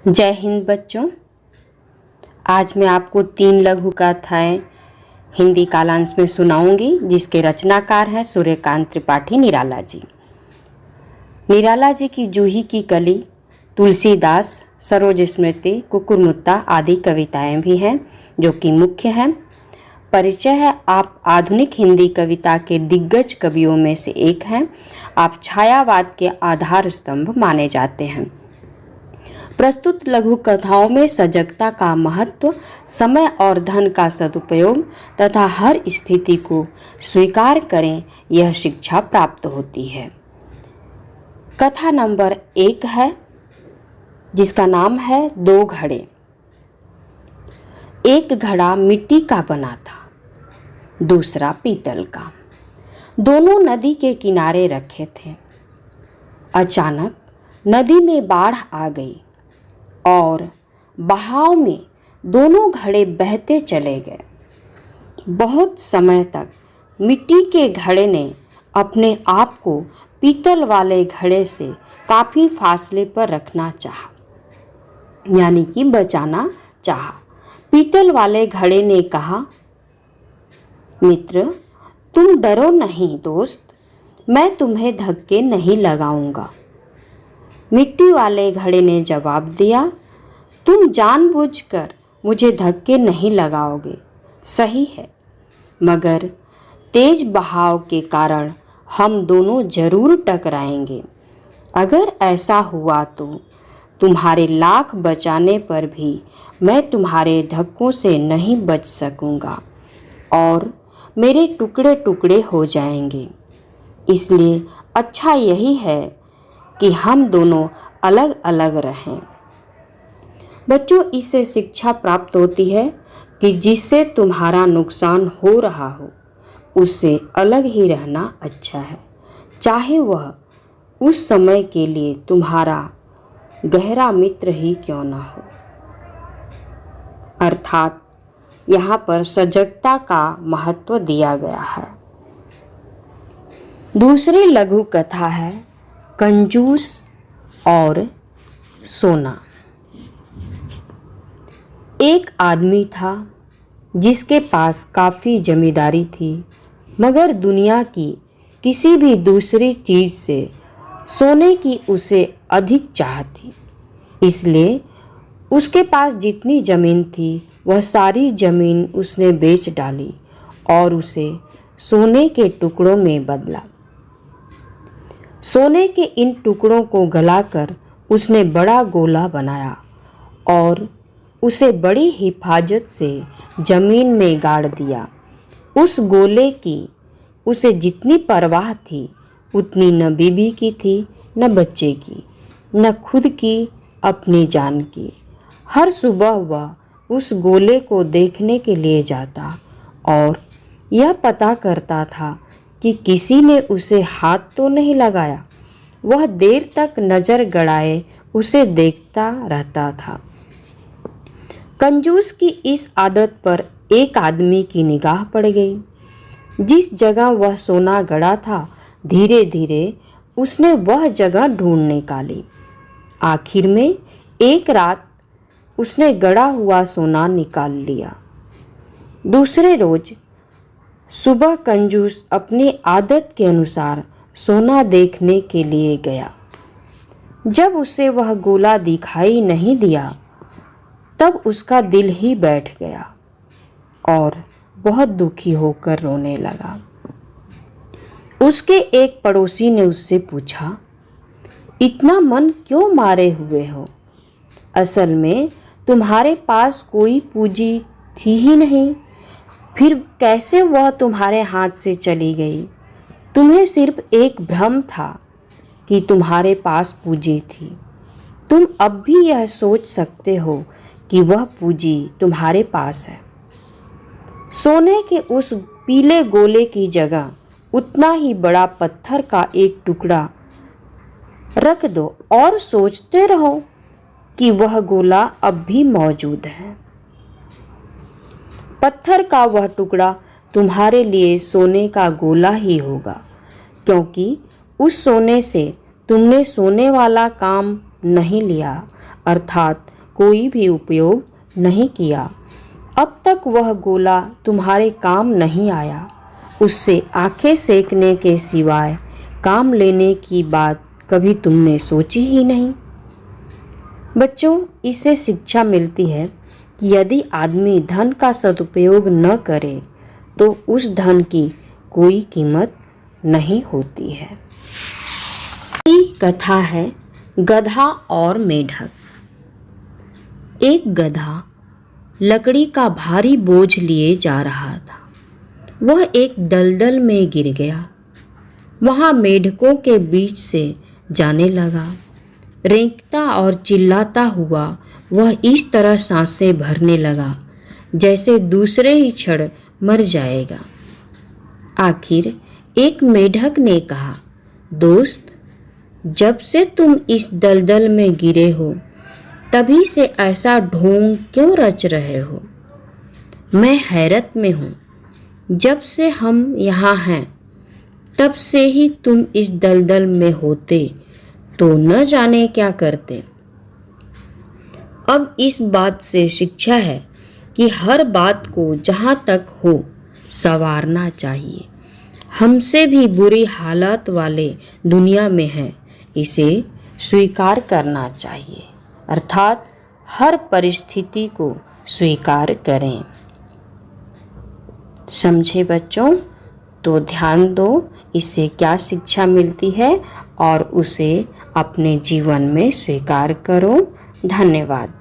जय हिंद बच्चों। आज मैं आपको 3 लघु कथाएं हिंदी कालांश में सुनाऊंगी, जिसके रचनाकार हैं सूर्यकांत त्रिपाठी निराला जी। निराला जी की जूही की कली, तुलसीदास, सरोज स्मृति, कुकुरमुत्ता आदि कविताएं भी हैं जो कि मुख्य हैं। परिचय है, आप आधुनिक हिंदी कविता के दिग्गज कवियों में से एक हैं। आप छायावाद के आधार स्तंभ माने जाते हैं। प्रस्तुत लघु कथाओं में सजगता का महत्व, समय और धन का सदुपयोग तथा हर स्थिति को स्वीकार करें, यह शिक्षा प्राप्त होती है। कथा नंबर 1 है, जिसका नाम है 2 घड़े। एक घड़ा मिट्टी का बना था, दूसरा पीतल का। दोनों नदी के किनारे रखे थे। अचानक नदी में बाढ़ आ गई और बहाव में दोनों घड़े बहते चले गए। बहुत समय तक मिट्टी के घड़े ने अपने आप को पीतल वाले घड़े से काफ़ी फासले पर रखना चाहा, यानी कि बचाना चाहा। पीतल वाले घड़े ने कहा, मित्र, तुम डरो नहीं दोस्त, मैं तुम्हें धक्के नहीं लगाऊंगा। मिट्टी वाले घड़े ने जवाब दिया, तुम जानबूझकर मुझे धक्के नहीं लगाओगे, सही है, मगर तेज बहाव के कारण हम दोनों जरूर टकराएंगे। अगर ऐसा हुआ तो तुम्हारे लाख बचाने पर भी मैं तुम्हारे धक्कों से नहीं बच सकूंगा और मेरे टुकड़े टुकड़े हो जाएंगे। इसलिए अच्छा यही है कि हम दोनों अलग अलग रहें। बच्चों, इससे शिक्षा प्राप्त होती है कि जिससे तुम्हारा नुकसान हो रहा हो उससे अलग ही रहना अच्छा है, चाहे वह उस समय के लिए तुम्हारा गहरा मित्र ही क्यों ना हो। अर्थात यहाँ पर सजगता का महत्व दिया गया है। दूसरी लघु कथा है कंजूस और सोना। एक आदमी था जिसके पास काफ़ी जमींदारी थी, मगर दुनिया की किसी भी दूसरी चीज़ से सोने की उसे अधिक चाह थी। इसलिए उसके पास जितनी ज़मीन थी वह सारी ज़मीन उसने बेच डाली और उसे सोने के टुकड़ों में बदला। सोने के इन टुकड़ों को गलाकर उसने बड़ा गोला बनाया और उसे बड़ी हिफाजत से जमीन में गाड़ दिया। उस गोले की उसे जितनी परवाह थी उतनी न बीबी की थी, न बच्चे की, न खुद की, अपनी जान की। हर सुबह वह उस गोले को देखने के लिए जाता और यह पता करता था कि किसी ने उसे हाथ तो नहीं लगाया। वह देर तक नज़र गड़ाए उसे देखता रहता था। कंजूस की इस आदत पर एक आदमी की निगाह पड़ गई। जिस जगह वह सोना गड़ा था, धीरे धीरे उसने वह जगह ढूंढ निकाली। आखिर में एक रात उसने गड़ा हुआ सोना निकाल लिया। दूसरे रोज सुबह कंजूस अपनी आदत के अनुसार सोना देखने के लिए गया। जब उसे वह गोला दिखाई नहीं दिया तब उसका दिल ही बैठ गया और बहुत दुखी होकर रोने लगा। उसके एक पड़ोसी ने उससे पूछा, इतना मन क्यों मारे हुए हो? असल में तुम्हारे पास कोई पूंजी थी ही नहीं, फिर कैसे वह तुम्हारे हाथ से चली गई? तुम्हें सिर्फ एक भ्रम था कि तुम्हारे पास पूंजी थी। तुम अब भी यह सोच सकते हो कि वह पूंजी तुम्हारे पास है। सोने के उस पीले गोले की जगह उतना ही बड़ा पत्थर का एक टुकड़ा रख दो और सोचते रहो कि वह गोला अब भी मौजूद है। पत्थर का वह टुकड़ा तुम्हारे लिए सोने का गोला ही होगा, क्योंकि उस सोने से तुमने सोने वाला काम नहीं लिया, अर्थात कोई भी उपयोग नहीं किया, अब तक वह गोला तुम्हारे काम नहीं आया। उससे आंखें सेकने के सिवाय काम लेने की बात कभी तुमने सोची ही नहीं। बच्चों, इससे शिक्षा मिलती है कि यदि आदमी धन का सदुपयोग न करे तो उस धन की कोई कीमत नहीं होती है। ये कथा है गधा और मेढक। एक गधा लकड़ी का भारी बोझ लिए जा रहा था। वह एक दलदल में गिर गया। वहाँ मेढकों के बीच से जाने लगा। रेंगता और चिल्लाता हुआ वह इस तरह सांसें भरने लगा जैसे दूसरे ही क्षण मर जाएगा। आखिर एक मेढक ने कहा, दोस्त, जब से तुम इस दलदल में गिरे हो तभी से ऐसा ढोंग क्यों रच रहे हो? मैं हैरत में हूँ। जब से हम यहाँ हैं तब से ही तुम इस दलदल में होते तो न जाने क्या करते। अब इस बात से शिक्षा है कि हर बात को जहाँ तक हो संवारना चाहिए। हमसे भी बुरी हालत वाले दुनिया में हैं, इसे स्वीकार करना चाहिए, अर्थात हर परिस्थिति को स्वीकार करें। समझे बच्चों? तो ध्यान दो इससे क्या शिक्षा मिलती है और उसे अपने जीवन में स्वीकार करो। धन्यवाद।